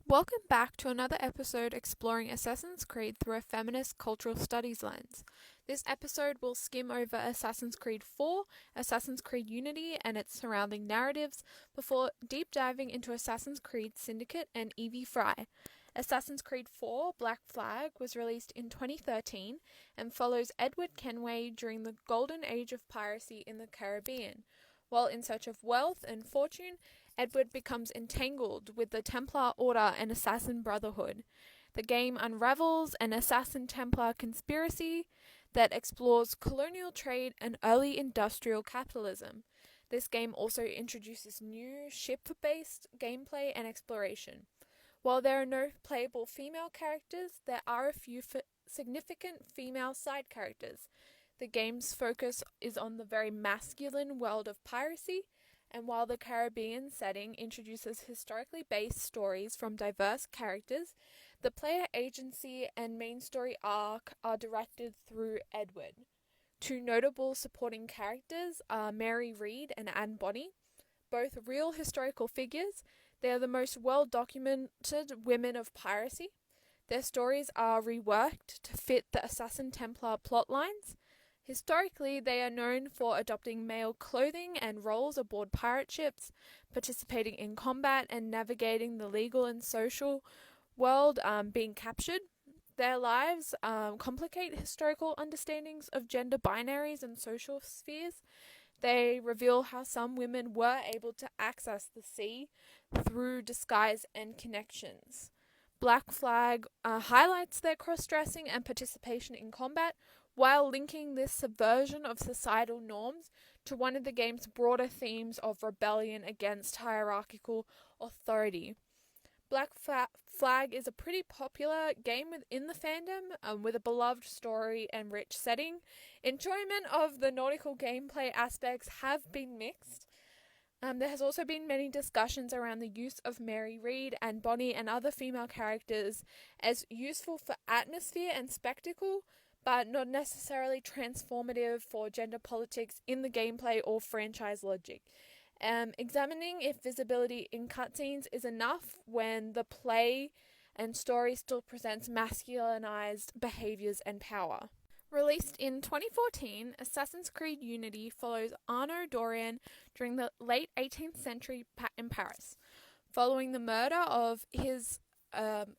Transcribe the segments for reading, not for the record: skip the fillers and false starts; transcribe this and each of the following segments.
Welcome back to another episode exploring Assassin's Creed through a feminist cultural studies lens. This episode will skim over Assassin's Creed 4, Assassin's Creed Unity, and its surrounding narratives before deep diving into Assassin's Creed Syndicate and Evie Fry. Assassin's Creed 4 Black Flag was released in 2013 and follows Edward Kenway during the golden age of piracy in the Caribbean. While in search of wealth and fortune, Edward becomes entangled with the Templar Order and Assassin Brotherhood. The game unravels an Assassin-Templar conspiracy that explores colonial trade and early industrial capitalism. This game also introduces new ship-based gameplay and exploration. While there are no playable female characters, there are a few significant female side characters. The game's focus is on the very masculine world of piracy, and while the Caribbean setting introduces historically based stories from diverse characters, the player agency and main story arc are directed through Edward. Two notable supporting characters are Mary Read and Anne Bonny, both real historical figures. They are the most well-documented women of piracy. Their stories are reworked to fit the Assassin Templar plotlines. Historically, they are known for adopting male clothing and roles aboard pirate ships, participating in combat, and navigating the legal and social world being captured. Their lives complicate historical understandings of gender binaries and social spheres. They reveal how some women were able to access the sea through disguise and connections. Black Flag highlights their cross-dressing and participation in combat, while linking this subversion of societal norms to one of the game's broader themes of rebellion against hierarchical authority. Black Flag is a pretty popular game within the fandom, with a beloved story and rich setting. Enjoyment of the nautical gameplay aspects have been mixed. There has also been many discussions around the use of Mary Read and Bonny and other female characters as useful for atmosphere and spectacle, but not necessarily transformative for gender politics in the gameplay or franchise logic. Examining if visibility in cutscenes is enough when the play and story still presents masculinized behaviors and power. Released in 2014, Assassin's Creed Unity follows Arnaud Dorian during the late 18th century in Paris. Following the murder of his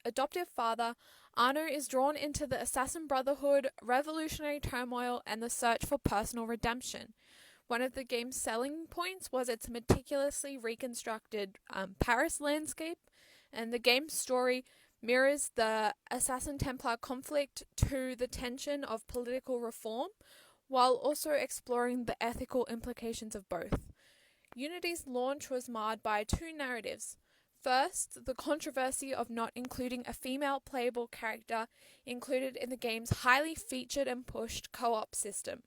adoptive father, Arnaud is drawn into the Assassin Brotherhood, revolutionary turmoil, and the search for personal redemption. One of the game's selling points was its meticulously reconstructed Paris landscape, and the game's story mirrors the Assassin Templar conflict to the tension of political reform, while also exploring the ethical implications of both. Unity's launch was marred by two narratives. First, the controversy of not including a female playable character included in the game's highly featured and pushed co-op system.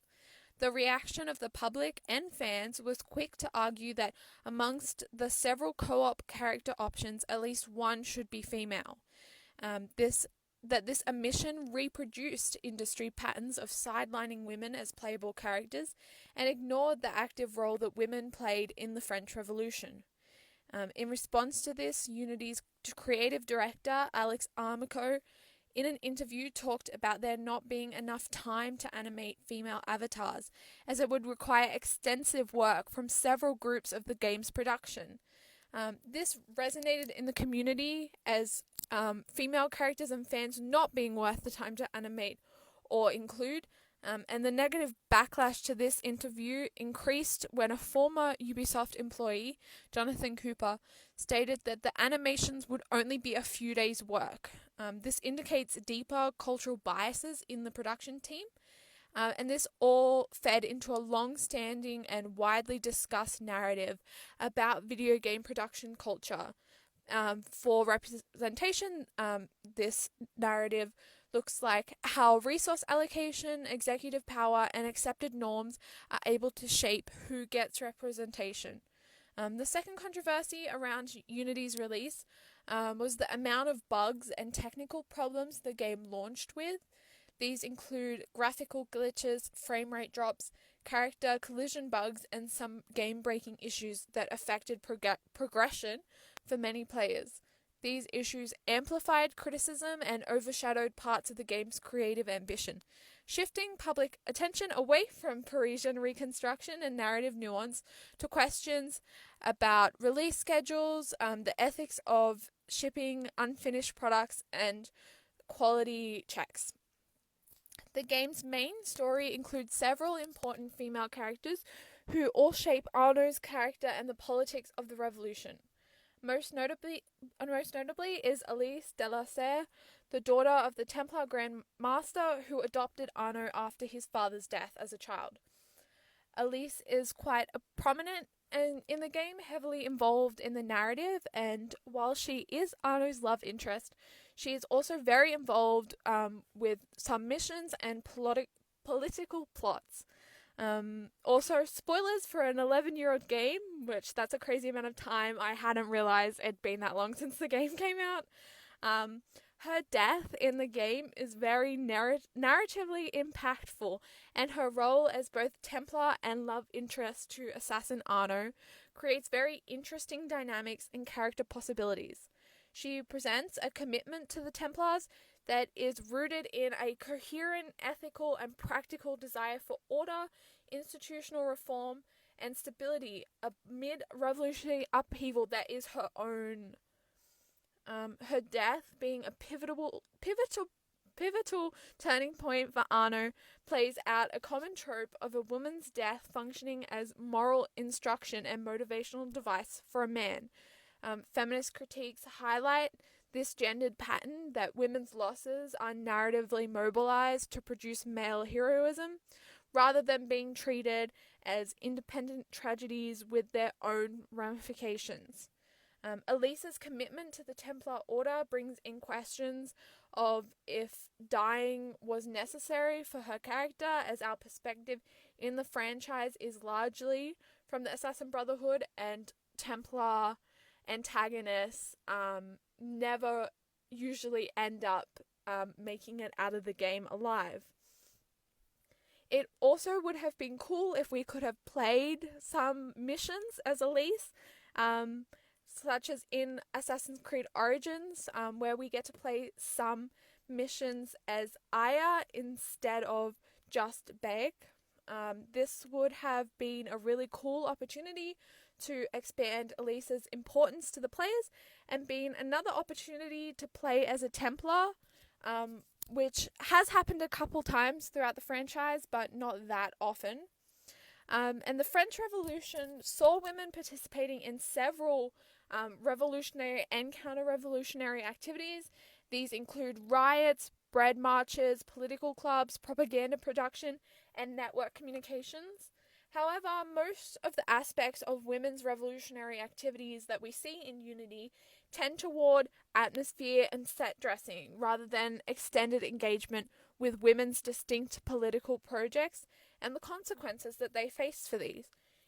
The reaction of the public and fans was quick to argue that amongst the several co-op character options, at least one should be female. This omission reproduced industry patterns of sidelining women as playable characters and ignored the active role that women played in the French Revolution. In response to this, Unity's creative director, Alex Armico, in an interview talked about there not being enough time to animate female avatars, as it would require extensive work from several groups of the game's production. This resonated in the community as female characters and fans not being worth the time to animate or include, and the negative backlash to this interview increased when a former Ubisoft employee, Jonathan Cooper, stated that the animations would only be a few days' work. This indicates deeper cultural biases in the production team, and this all fed into a long-standing and widely discussed narrative about video game production culture. For representation, this narrative looks like how resource allocation, executive power, and accepted norms are able to shape who gets representation. The second controversy around Unity's release was the amount of bugs and technical problems the game launched with. These include graphical glitches, frame rate drops, character collision bugs, and some game-breaking issues that affected progression for many players. These issues amplified criticism and overshadowed parts of the game's creative ambition, shifting public attention away from Parisian reconstruction and narrative nuance to questions about release schedules, the ethics of shipping unfinished products, and quality checks. The game's main story includes several important female characters who all shape Arno's character and the politics of the revolution. Most notably is Elise de la Serre, the daughter of the Templar Grand Master who adopted Arno after his father's death as a child. Elise is quite prominent and in the game, heavily involved in the narrative, and while she is Arno's love interest, she is also very involved with some missions and political plots. Also, spoilers for an 11-year-old game, which that's a crazy amount of time. I hadn't realized it'd been that long since the game came out. Her death in the game is very narratively impactful, and her role as both Templar and love interest to assassin Arno creates very interesting dynamics and character possibilities. She presents a commitment to the Templars that is rooted in a coherent, ethical, and practical desire for order, institutional reform, and stability amid revolutionary upheaval that is her own. Her death being a pivotal turning point for Arno plays out a common trope of a woman's death functioning as moral instruction and motivational device for a man. Feminist critiques highlight this gendered pattern that women's losses are narratively mobilized to produce male heroism, rather than being treated as independent tragedies with their own ramifications. Elisa's commitment to the Templar Order brings in questions of if dying was necessary for her character, as our perspective in the franchise is largely from the Assassin Brotherhood, and Templar antagonists never usually end up making it out of the game alive. It also would have been cool if we could have played some missions as Elise, such as in Assassin's Creed Origins, where we get to play some missions as Aya instead of just Beg. This would have been a really cool opportunity to expand Elisa's importance to the players, and being another opportunity to play as a Templar, which has happened a couple times throughout the franchise, but not that often. And the French Revolution saw women participating in several revolutionary and counter-revolutionary activities. These include riots, bread marches, political clubs, propaganda production, and network communications. However, most of the aspects of women's revolutionary activities that we see in Unity tend toward atmosphere and set dressing, rather than extended engagement with women's distinct political projects and the consequences that they face for these.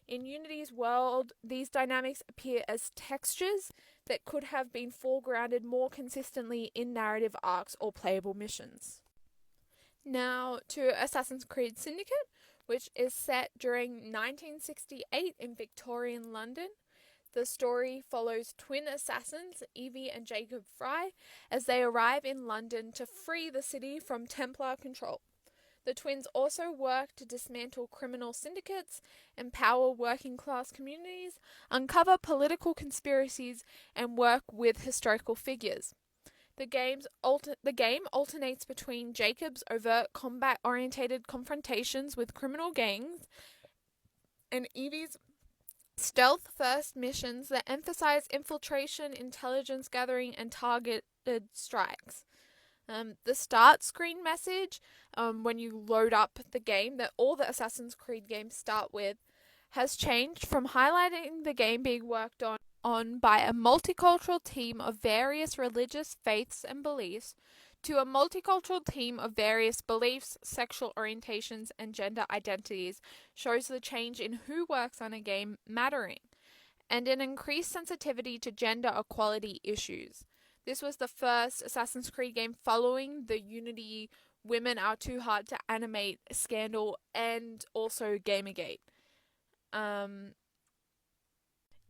In Unity's world, these dynamics appear as textures that could have been foregrounded more consistently in narrative arcs or playable missions. Now to Assassin's Creed Syndicate, which is set during 1968 in Victorian London. The story follows twin assassins, Evie and Jacob Fry, as they arrive in London to free the city from Templar control. The twins also work to dismantle criminal syndicates, empower working-class communities, uncover political conspiracies, and work with historical figures. The game alternates between Jacob's overt combat-orientated confrontations with criminal gangs and Evie's stealth-first missions that emphasize infiltration, intelligence gathering, and targeted strikes. The start screen message, when you load up the game, that all the Assassin's Creed games start with, has changed from highlighting the game being worked on by a multicultural team of various religious faiths and beliefs to a multicultural team of various beliefs, sexual orientations, and gender identities, shows the change in who works on a game mattering, and an increased sensitivity to gender equality issues. This was the first Assassin's Creed game following the Unity Women Are Too Hard to Animate scandal and also Gamergate.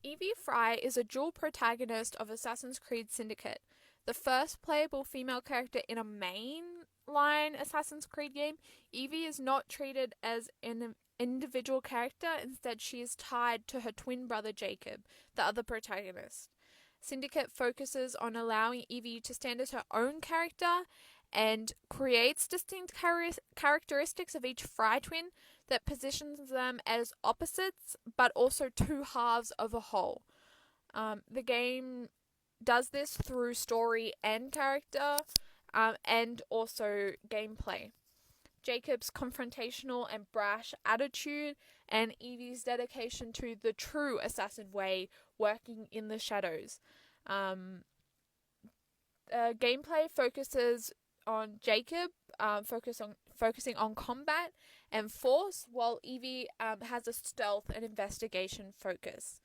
Evie Fry is a dual protagonist of Assassin's Creed Syndicate, the first playable female character in a mainline Assassin's Creed game. Evie is not treated as an individual character, instead she is tied to her twin brother Jacob, the other protagonist. Syndicate focuses on allowing Evie to stand as her own character and creates distinct characteristics of each Fry twin that positions them as opposites but also two halves of a whole. The game does this through story and character, and also gameplay. Jacob's confrontational and brash attitude, and Evie's dedication to the true assassin way, working in the shadows. Gameplay focuses on Jacob, focusing on combat and force, while Evie has a stealth and investigation focus.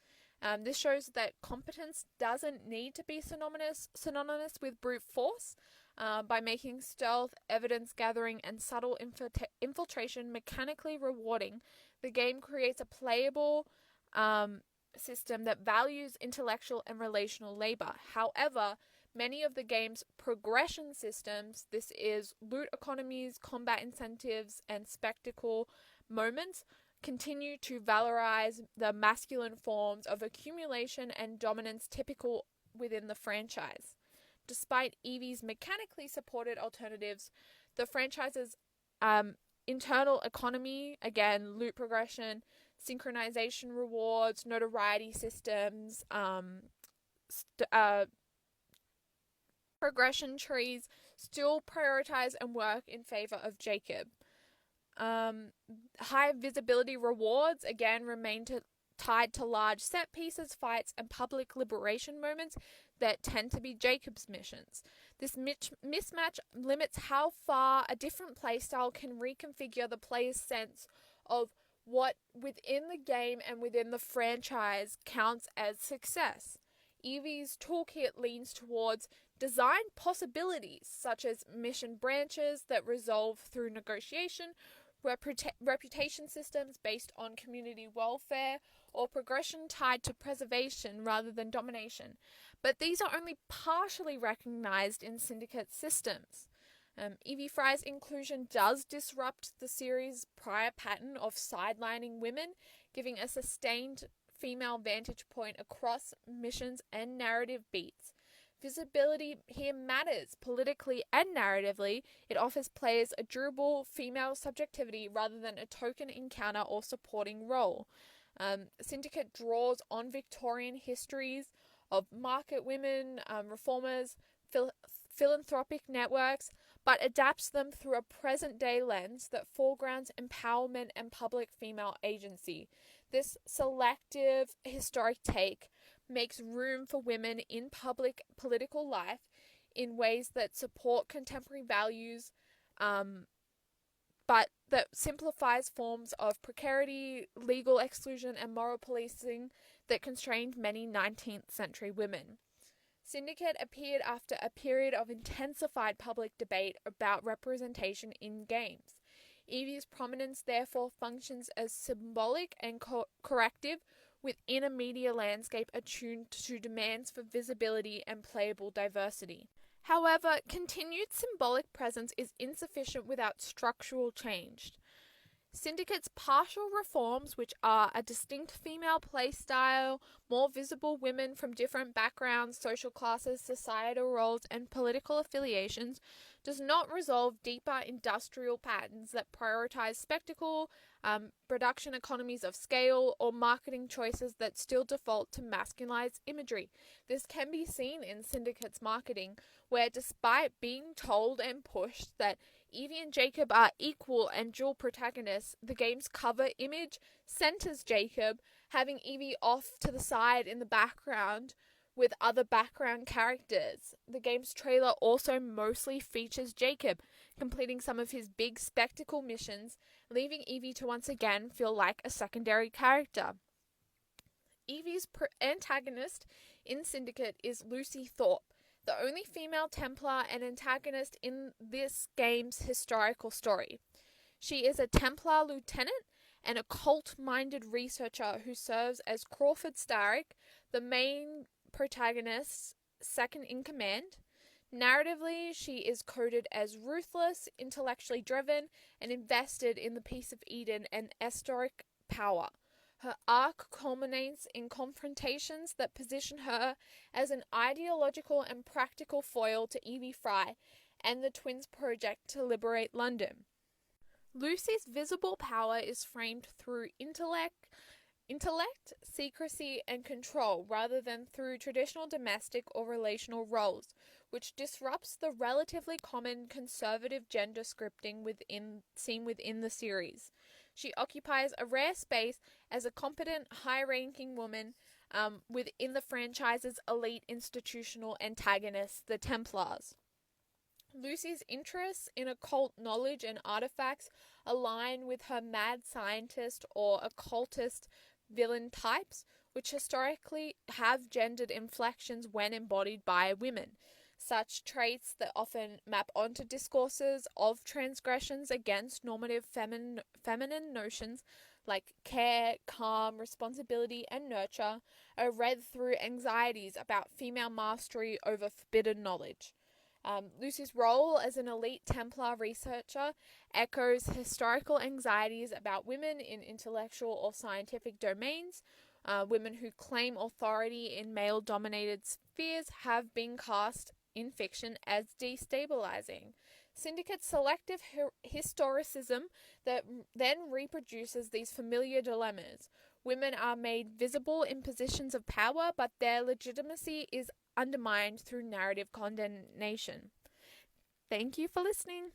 This shows that competence doesn't need to be synonymous with brute force. By making stealth, evidence gathering, and subtle infiltration mechanically rewarding, the game creates a playable system that values intellectual and relational labor. However, many of the game's progression systems, this is loot economies, combat incentives, and spectacle moments, continue to valorize the masculine forms of accumulation and dominance typical within the franchise. Despite Evie's mechanically supported alternatives, the franchise's internal economy, again, loot progression, synchronization rewards, notoriety systems, progression trees, still prioritize and work in favor of Jacob. High visibility rewards, again, remain tied to large set pieces, fights, and public liberation moments that tend to be Jacob's missions. This mismatch limits how far a different playstyle can reconfigure the player's sense of what within the game and within the franchise counts as success. Evie's toolkit leans towards design possibilities, such as mission branches that resolve through negotiation, reputation systems based on community welfare, or progression tied to preservation rather than domination. But these are only partially recognized in Syndicate systems. Evie Fry's inclusion does disrupt the series' prior pattern of sidelining women, giving a sustained female vantage point across missions and narrative beats. Visibility here matters politically and narratively. It offers players a durable female subjectivity rather than a token encounter or supporting role. Syndicate draws on Victorian histories of market women, reformers, philanthropic networks, but adapts them through a present-day lens that foregrounds empowerment and public female agency. This selective historic take makes room for women in public political life in ways that support contemporary values, but that simplifies forms of precarity, legal exclusion, and moral policing that constrained many 19th century women. Syndicate appeared after a period of intensified public debate about representation in games. Evie's prominence therefore functions as symbolic and corrective within a media landscape attuned to demands for visibility and playable diversity. However, continued symbolic presence is insufficient without structural change. Syndicate's partial reforms, which are a distinct female playstyle, more visible women from different backgrounds, social classes, societal roles, and political affiliations, does not resolve deeper industrial patterns that prioritize spectacle, production economies of scale, or marketing choices that still default to masculinized imagery. This can be seen in Syndicate's marketing, where despite being told and pushed that Evie and Jacob are equal and dual protagonists, the game's cover image centers Jacob, having Evie off to the side in the background with other background characters. The game's trailer also mostly features Jacob, completing some of his big spectacle missions, leaving Evie to once again feel like a secondary character. Evie's antagonist in Syndicate is Lucy Thorpe, the only female Templar and antagonist in this game's historical story. She is a Templar lieutenant an occult-minded researcher who serves as Crawford Starrick, the main protagonist's second in command. Narratively, she is coded as ruthless, intellectually driven, and invested in the Peace of Eden and historic power. Her arc culminates in confrontations that position her as an ideological and practical foil to Evie Fry and the twins' project to liberate London. Lucy's visible power is framed through intellect, secrecy, and control rather than through traditional domestic or relational roles, which disrupts the relatively common conservative gender scripting seen within the series. She occupies a rare space as a competent, high-ranking woman within the franchise's elite institutional antagonists, the Templars. Lucy's interests in occult knowledge and artifacts align with her mad scientist or occultist villain types, which historically have gendered inflections when embodied by women. Such traits that often map onto discourses of transgressions against normative feminine notions like care, calm, responsibility, and nurture are read through anxieties about female mastery over forbidden knowledge. Lucy's role as an elite Templar researcher echoes historical anxieties about women in intellectual or scientific domains. Women who claim authority in male-dominated spheres have been cast in fiction as destabilizing. Syndicate's selective historicism that then reproduces these familiar dilemmas. Women are made visible in positions of power, but their legitimacy is undermined through narrative condemnation. Thank you for listening.